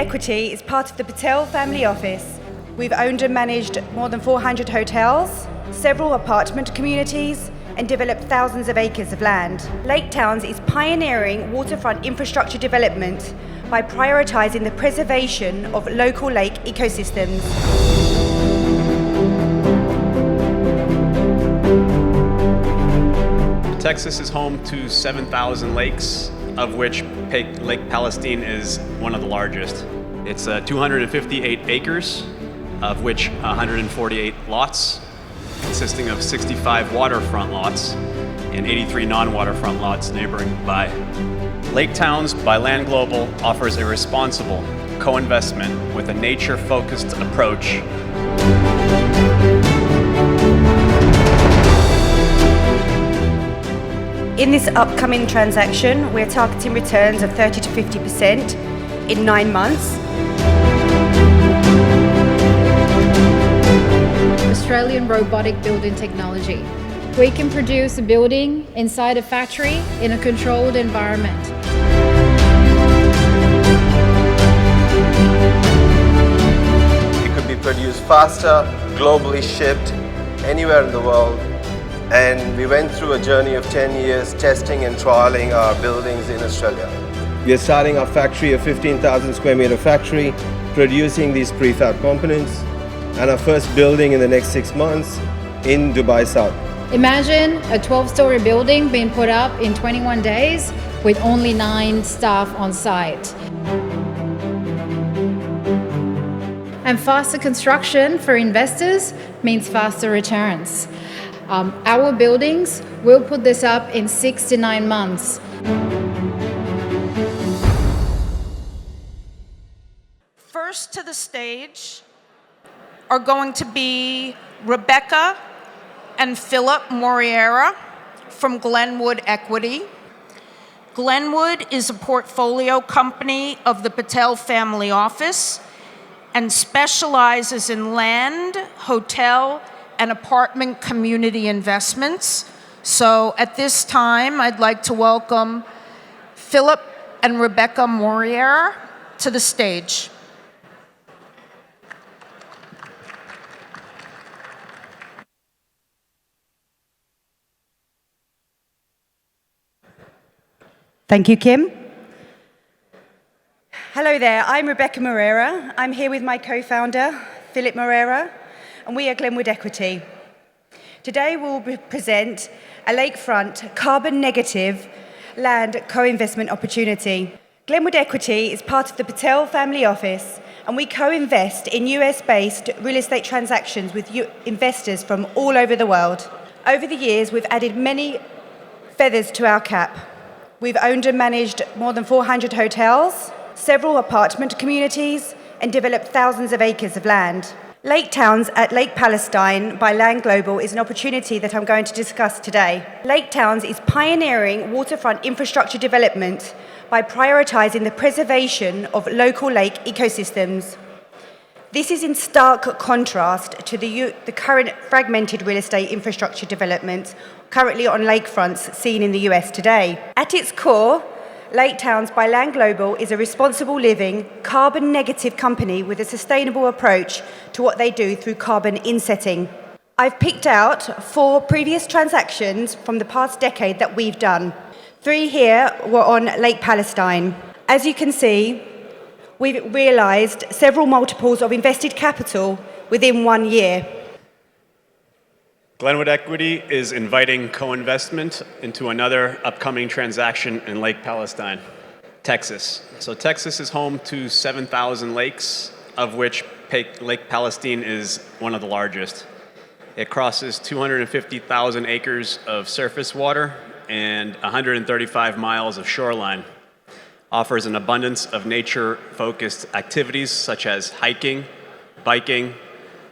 Equity is part of the Patel family office. We've owned and managed more than 400 hotels, several apartment communities, and developed thousands of acres of land. Lake Towns is pioneering waterfront infrastructure development by prioritising the preservation of local lake ecosystems. Texas is home to 7,000 lakes, of which Lake Palestine is one of the largest. It's 258 acres, of which 148 lots, consisting of 65 waterfront lots and 83 non-waterfront lots neighboring by. Lake Towns by Land Global offers a responsible co-investment with a nature-focused approach. In this upcoming transaction, we're targeting returns of 30 to 50% in 9 months. Australian robotic building technology. We can produce a building inside a factory in a controlled environment. It could be produced faster, globally shipped, anywhere in the world. And we went through a journey of 10 years testing and trialing our buildings in Australia. We are starting our factory, a 15,000 square meter factory, producing these prefab components, and our first building in the next 6 months in Dubai South. Imagine a 12-story building being put up in 21 days with only 9 staff on site. And faster construction for investors means faster returns. Our buildings will put this up in 6 to 9 months. First to the stage are going to be Rebecca and Philip Moriera from Glenwood Equity. Glenwood is a portfolio company of the Patel family office and specializes in land, hotel, and apartment community investments. So at this time, I'd like to welcome Philip and Rebecca Moriera to the stage. Thank you, Kim. Hello there, I'm Rebecca Moreira. I'm here with my co-founder, Philip Moreira, and we are Glenwood Equity. Today we'll present a lakefront, carbon-negative land co-investment opportunity. Glenwood Equity is part of the Patel family office, and we co-invest in US-based real estate transactions with investors from all over the world. Over the years, we've added many feathers to our cap. We've owned and managed more than 400 hotels, several apartment communities, and developed thousands of acres of land. Lake Towns at Lake Palestine by Land Global is an opportunity that I'm going to discuss today. Lake Towns is pioneering waterfront infrastructure development by prioritising the preservation of local lake ecosystems. This is in stark contrast to the current fragmented real estate infrastructure development currently on lakefronts seen in the US today. At its core, Lake Towns by Land Global is a responsible living, carbon-negative company with a sustainable approach to what they do through carbon insetting. I've picked out 4 previous transactions from the past decade that we've done. 3 here were on Lake Palestine. As you can see, we've realised several multiples of invested capital within 1 year. Glenwood Equity is inviting co-investment into another upcoming transaction in Lake Palestine, Texas. So Texas is home to 7,000 lakes, of which Lake Palestine is one of the largest. It crosses 250,000 acres of surface water and 135 miles of shoreline. Offers an abundance of nature-focused activities such as hiking, biking,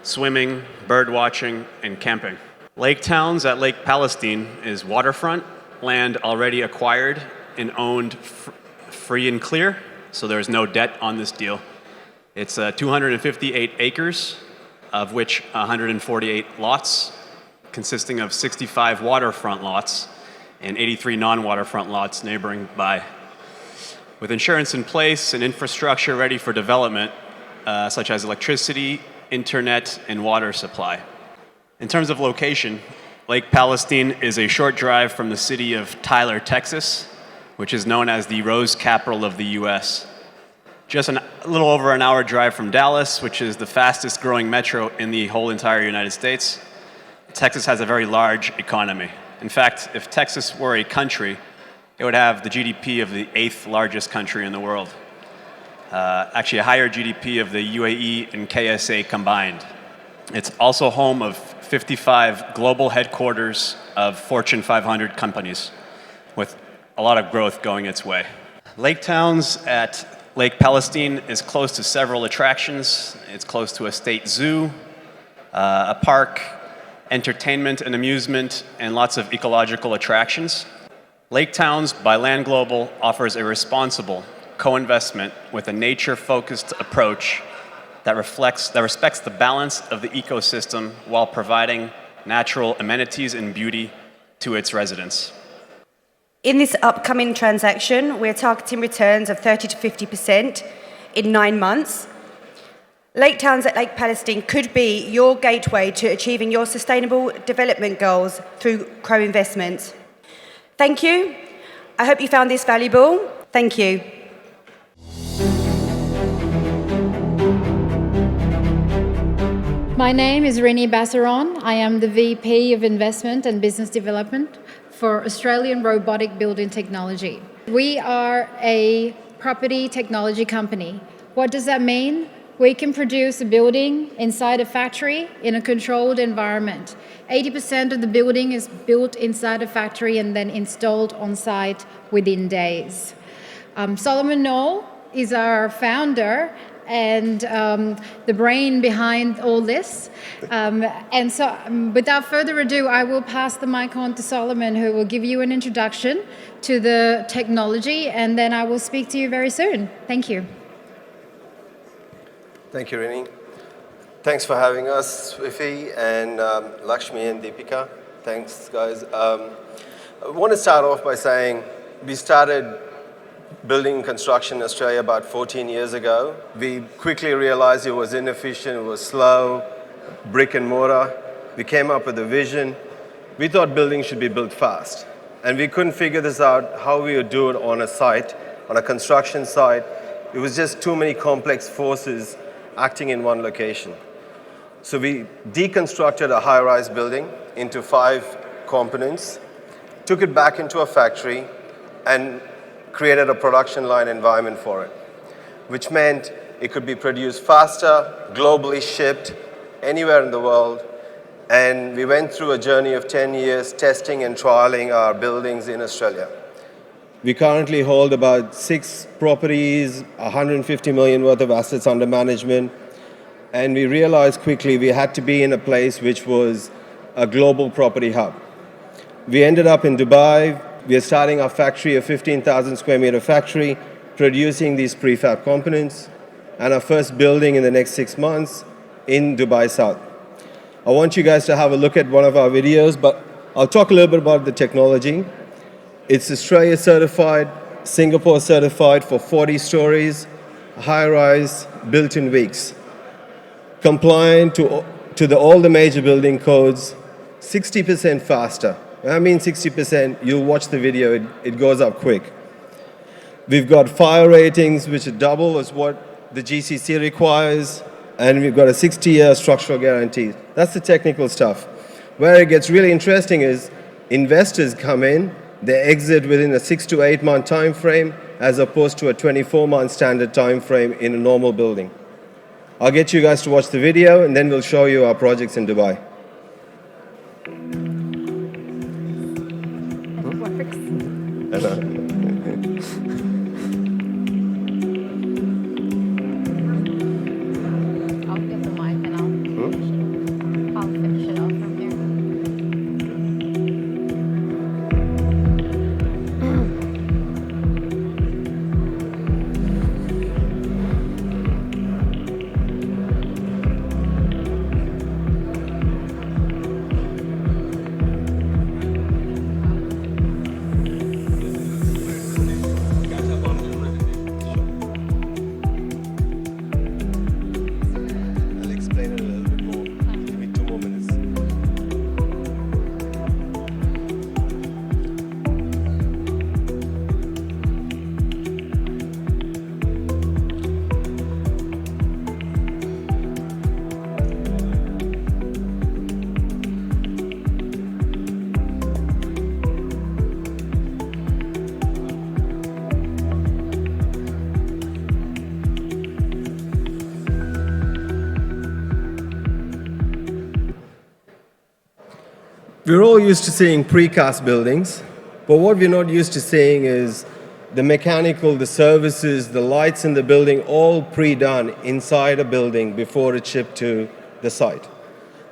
swimming, bird watching, and camping. Lake Towns at Lake Palestine is waterfront, land already acquired and owned free and clear, so there's no debt on this deal. It's 258 acres, of which 148 lots, consisting of 65 waterfront lots and 83 non-waterfront lots neighboring by. with insurance in place and infrastructure ready for development, such as electricity, internet, and water supply. In terms of location, Lake Palestine is a short drive from the city of Tyler, Texas, which is known as the Rose Capital of the US. Just a little over an hour drive from Dallas, which is the fastest growing metro in the whole entire United States. Texas has a very large economy. In fact, if Texas were a country, it would have the GDP of the 8th largest country in the world. Actually a higher GDP of the UAE and KSA combined. It's also home of 55 global headquarters of Fortune 500 companies, with a lot of growth going its way. Lake Towns at Lake Palestine is close to several attractions. It's close to a state zoo, a park, entertainment and amusement, and lots of ecological attractions. Lake Towns by Land Global offers a responsible co-investment with a nature-focused approach that respects the balance of the ecosystem while providing natural amenities and beauty to its residents. In this upcoming transaction, we're targeting returns of 30 to 50% in 9 months. Lake Towns at Lake Palestine could be your gateway to achieving your sustainable development goals through co-investment. Thank you. I hope you found this valuable. Thank you. My name is Rini Bassaron. I am the VP of Investment and Business Development for Australian Robotic Building Technology. We are a property technology company. What does that mean? We can produce a building inside a factory in a controlled environment. 80% of the building is built inside a factory and then installed on site within days. Solomon Knoll is our founder and the brain behind all this. And so without further ado, I will pass the mic on to Solomon, who will give you an introduction to the technology, and then I will speak to you very soon. Thank you. Thank you, Rini. Thanks for having us, SWFI, and Lakshmi and Deepika. Thanks, guys. I want to start off by saying we started building construction in Australia about 14 years ago. We quickly realized it was inefficient, it was slow, brick and mortar. We came up with a vision. We thought buildings should be built fast. And we couldn't figure this out, how we would do it on a site, on a construction site. It was just too many complex forces acting in one location. So we deconstructed a high-rise building into 5 components, took it back into a factory, and created a production line environment for it, which meant it could be produced faster, globally shipped, anywhere in the world. And we went through a journey of 10 years testing and trialing our buildings in Australia. We currently hold about 6 properties, 150 million worth of assets under management. And we realized quickly we had to be in a place which was a global property hub. We ended up in Dubai. We are starting our factory, a 15,000 square meter factory, producing these prefab components, and our first building in the next 6 months in Dubai South. I want you guys to have a look at one of our videos, but I'll talk a little bit about the technology. It's Australia certified, Singapore certified for 40 stories, high-rise, built in weeks. Compliant to all the major building codes, 60% faster. When I mean 60%, you'll watch the video, it goes up quick. We've got fire ratings, which are double as what the GCC requires, and we've got a 60-year structural guarantee. That's the technical stuff. Where it gets really interesting is investors come in, they exit within a 6 to 8 month time frame, as opposed to a 24-month standard time frame in a normal building. I'll get you guys to watch the video, and then we'll show you our projects in Dubai. I'll get the mic and I'll finish it off from here. We're all used to seeing precast buildings, but what we're not used to seeing is the mechanical, the services, the lights in the building, all pre-done inside a building before it's shipped to the site.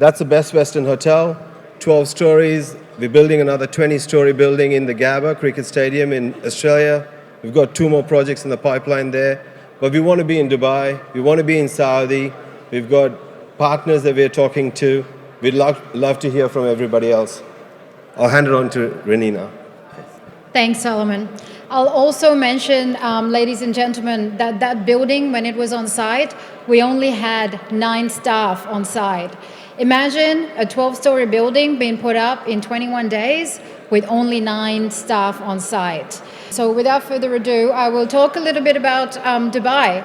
That's the Best Western Hotel, 12 stories. We're building another 20-story building in the Gabba Cricket Stadium in Australia. We've got 2 more projects in the pipeline there. But we want to be in Dubai, we want to be in Saudi. We've got partners that we're talking to. We'd love to hear from everybody else. I'll hand it on to Renina. Thanks, Solomon. I'll also mention, ladies and gentlemen, that building, when it was on site, we only had 9 staff on site. Imagine a 12-story building being put up in 21 days with only 9 staff on site. So without further ado, I will talk a little bit about Dubai.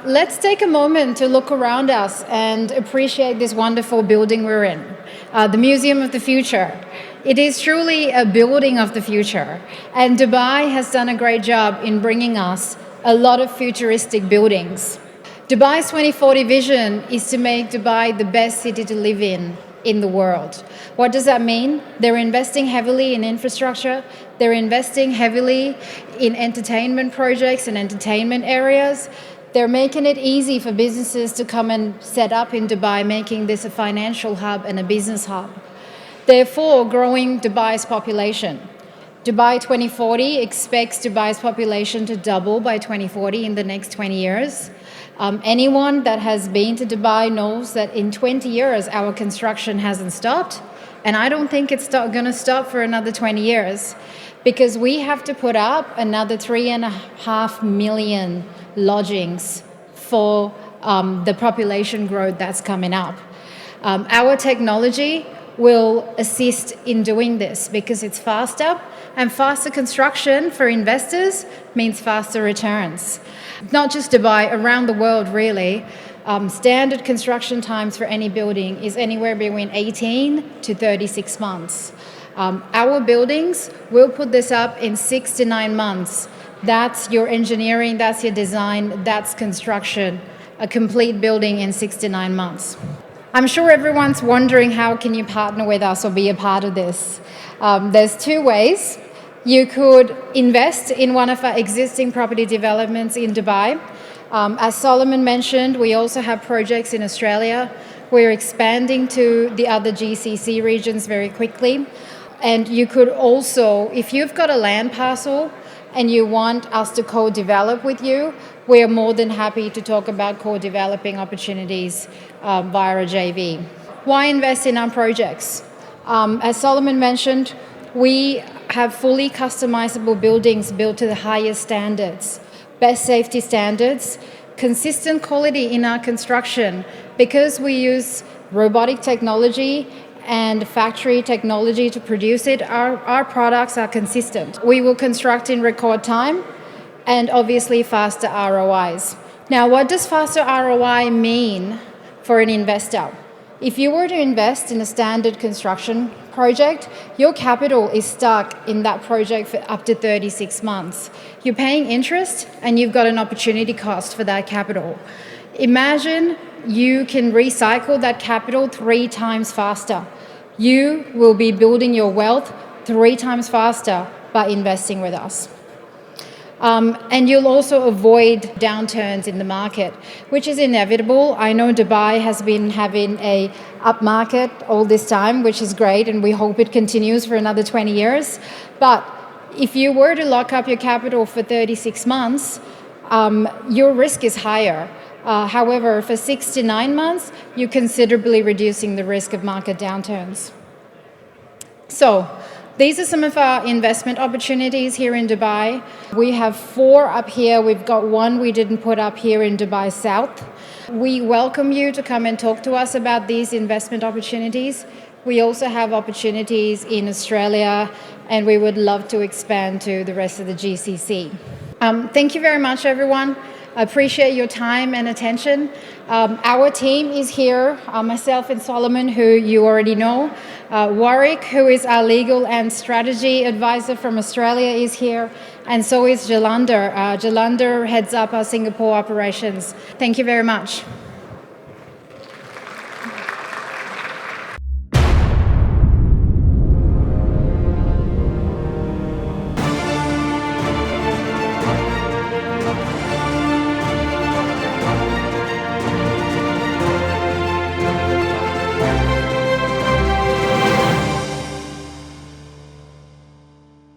Let's take a moment to look around us and appreciate this wonderful building we're in, the Museum of the Future. It is truly a building of the future, and Dubai has done a great job in bringing us a lot of futuristic buildings. Dubai's 2040 vision is to make Dubai the best city to live in the world. What does that mean? They're investing heavily in infrastructure, they're investing heavily in entertainment projects and entertainment areas. They're making it easy for businesses to come and set up in Dubai, making this a financial hub and a business hub. Therefore, growing Dubai's population. Dubai 2040 expects Dubai's population to double by 2040 in the next 20 years. Anyone that has been to Dubai knows that in 20 years our construction hasn't stopped, and I don't think it's going to stop for another 20 years because we have to put up another 3.5 million lodgings for the population growth that's coming up. Our technology will assist in doing this because it's faster, and faster construction for investors means faster returns. Not just Dubai, around the world really, standard construction times for any building is anywhere between 18 to 36 months. Our buildings will put this up in 6 to 9 months. That's your engineering, that's your design, that's construction. A complete building in 6 to 9 months. I'm sure everyone's wondering how can you partner with us or be a part of this. There's 2 ways. You could invest in one of our existing property developments in Dubai. As Solomon mentioned, we also have projects in Australia. We're expanding to the other GCC regions very quickly. And you could also, if you've got a land parcel and you want us to co-develop with you, we are more than happy to talk about co-developing opportunities via a JV. Why invest in our projects? As Solomon mentioned, we have fully customizable buildings built to the highest standards, best safety standards, consistent quality in our construction. Because we use robotic technology and factory technology to produce it, our products are consistent. We will construct in record time and obviously faster ROIs. Now, what does faster ROI mean for an investor? If you were to invest in a standard construction project, your capital is stuck in that project for up to 36 months. You're paying interest and you've got an opportunity cost for that capital. Imagine you can recycle that capital 3 times faster. You will be building your wealth 3 times faster by investing with us. And you'll also avoid downturns in the market, which is inevitable. I know Dubai has been having a up market all this time, which is great, and we hope it continues for another 20 years. But if you were to lock up your capital for 36 months, your risk is higher. However, for 6 to 9 months, you're considerably reducing the risk of market downturns. So, these are some of our investment opportunities here in Dubai. We have 4 up here. We've got 1 we didn't put up here in Dubai South. We welcome you to come and talk to us about these investment opportunities. We also have opportunities in Australia, and we would love to expand to the rest of the GCC. Thank you very much, everyone. I appreciate your time and attention. Our team is here, myself and Solomon, who you already know. Warwick, who is our legal and strategy advisor from Australia, is here. And so is Jalander. Jalander heads up our Singapore operations. Thank you very much.